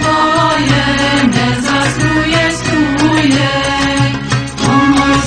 Tvoje ne zasnuje struje, o moj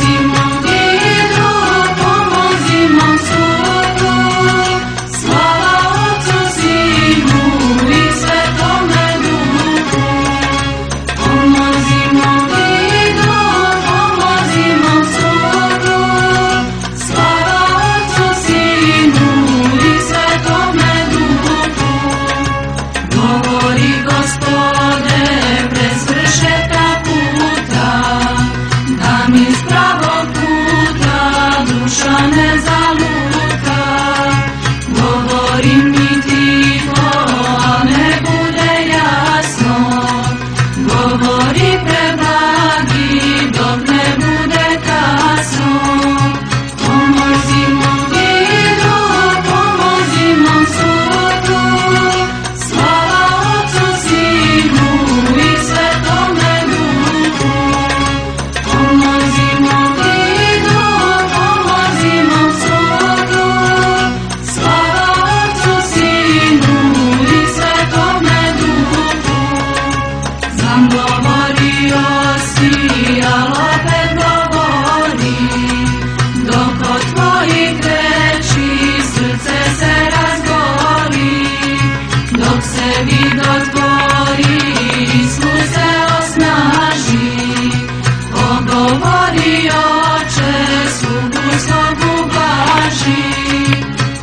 opet govori, dok od tvojih reči srce se razgori, dok se vid otvori, Isus se osnaži. Ogovori Oče, slugu svogu blaži,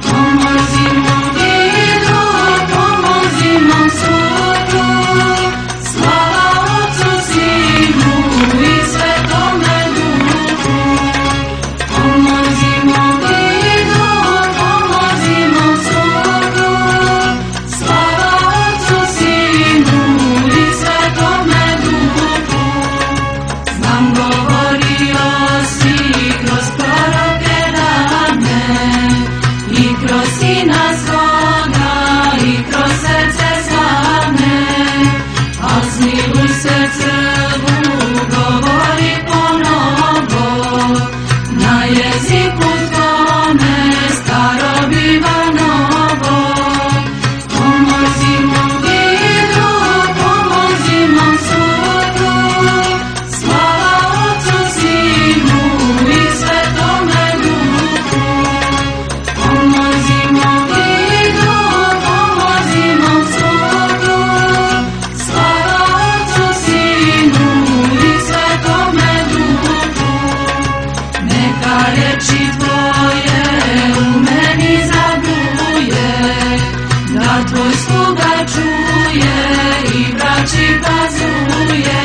pomozi mom vidu, pomozi mom sudu, slava Otcu, Sinu i Svetome Duhu. Pomozi mom vidu, pomozi mom sudu, slava Otcu, Sinu i Svetome Duhu. Znam govorio si kroz proroke dane i kroz Sina svoga i kroz srce slavne, a smiluj se crvu, govori ponovo, na jeziku tvome staro biva novo. Pomozi mom vidu, pomozi mom sudu, slava Otcu, Sinu i Svetome Duhu. Pomozi mom vidu, pomozi mom sudu, slava Otcu, Sinu i Svetome Duhu. Neka reči tvoje u meni zabuje, da tvoj sluga čuje i braći kazuje.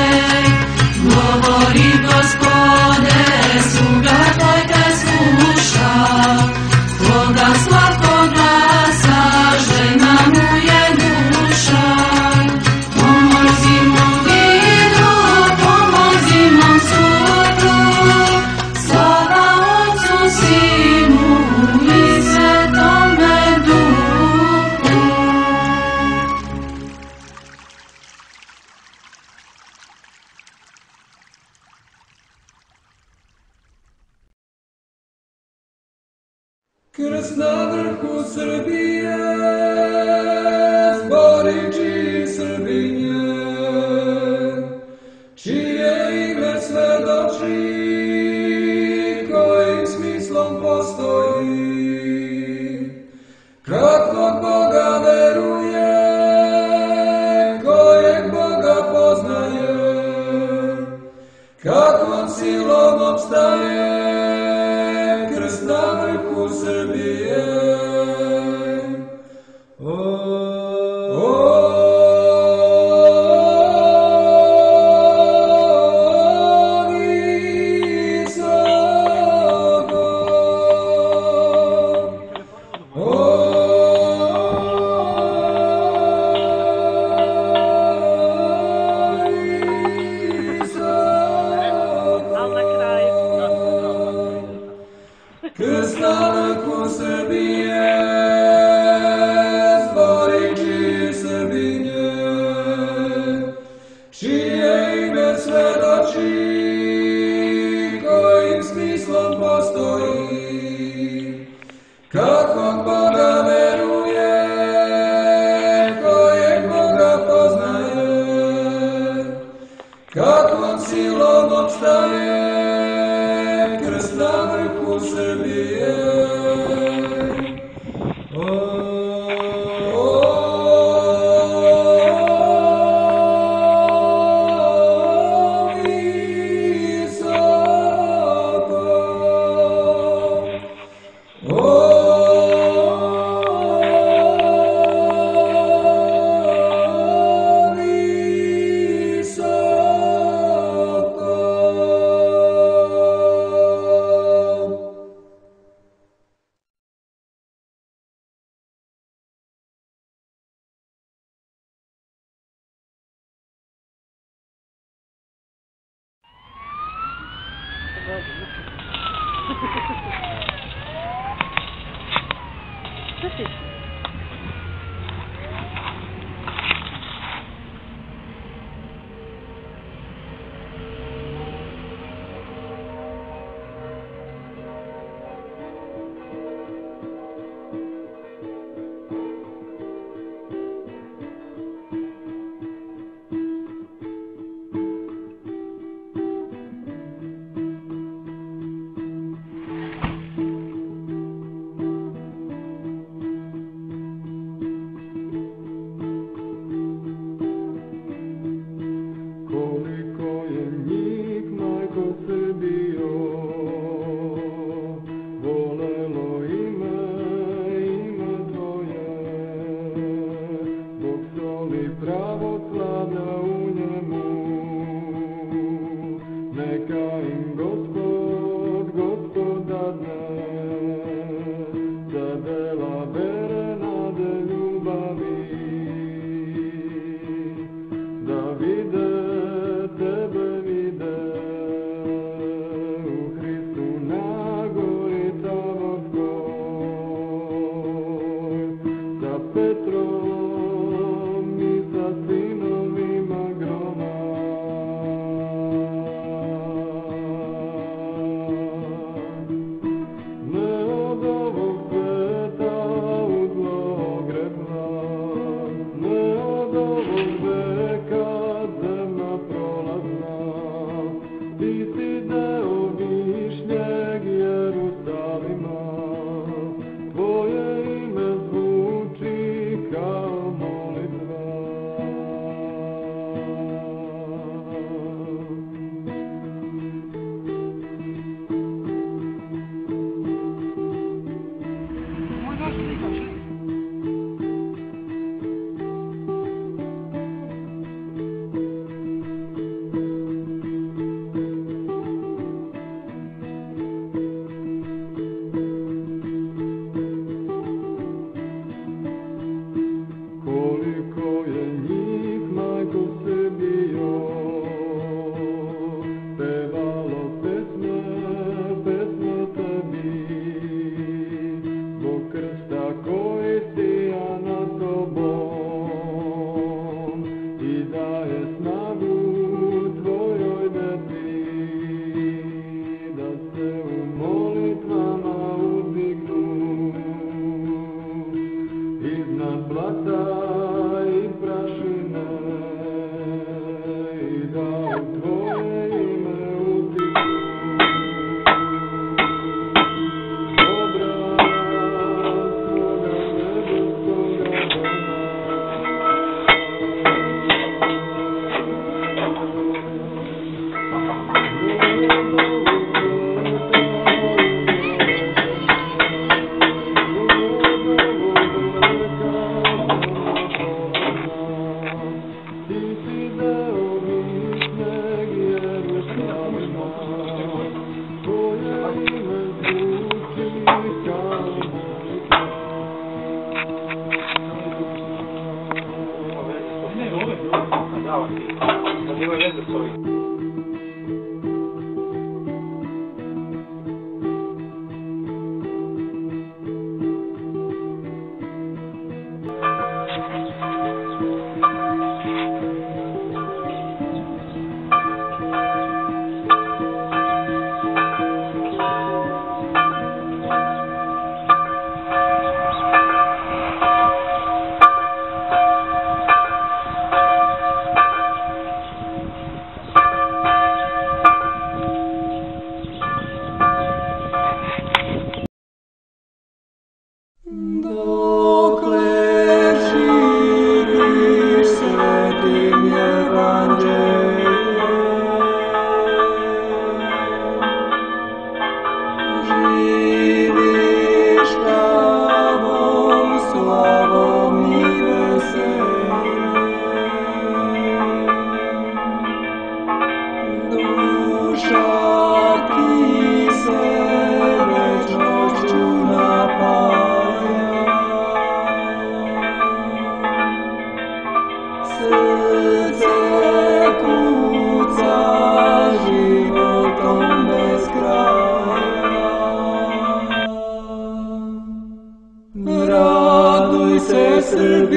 Govori Gospode, sluga tvoj te sluša, tvoga slatkog glasa željna mu je duša. Pomozi mom vidu, pomozi mom sudu, slava Otcu, Sinu i Svetome Duhu. Krst na vrhu Srbije, zborići Srbinje, čije ime svedoči, kojim smislom postoji. Kakvog Boga veruje, kojeg Boga poznaje, kakvom silom opstaje, krst na vrhu Srbije. Krst na vrhu Srbije, zborići Srbinje, čije ime svedoči, kojim smislom postoji. Kakvog Boga veruje, kojeg Boga poznaje, kakvom silom opstaje, krst na vrhu Srbije.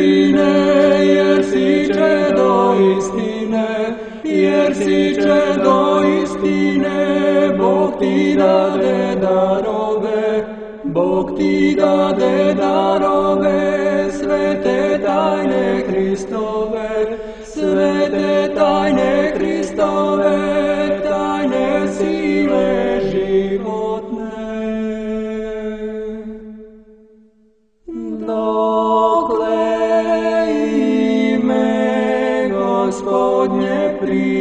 istine, jer si čedo istine, jer si čedo istine, Bog ti dade darove, Bog ti dade darove, svete tajne Hristove, svete tajne Hristove, tajne sile životne. Dokle ime Gospodnje pri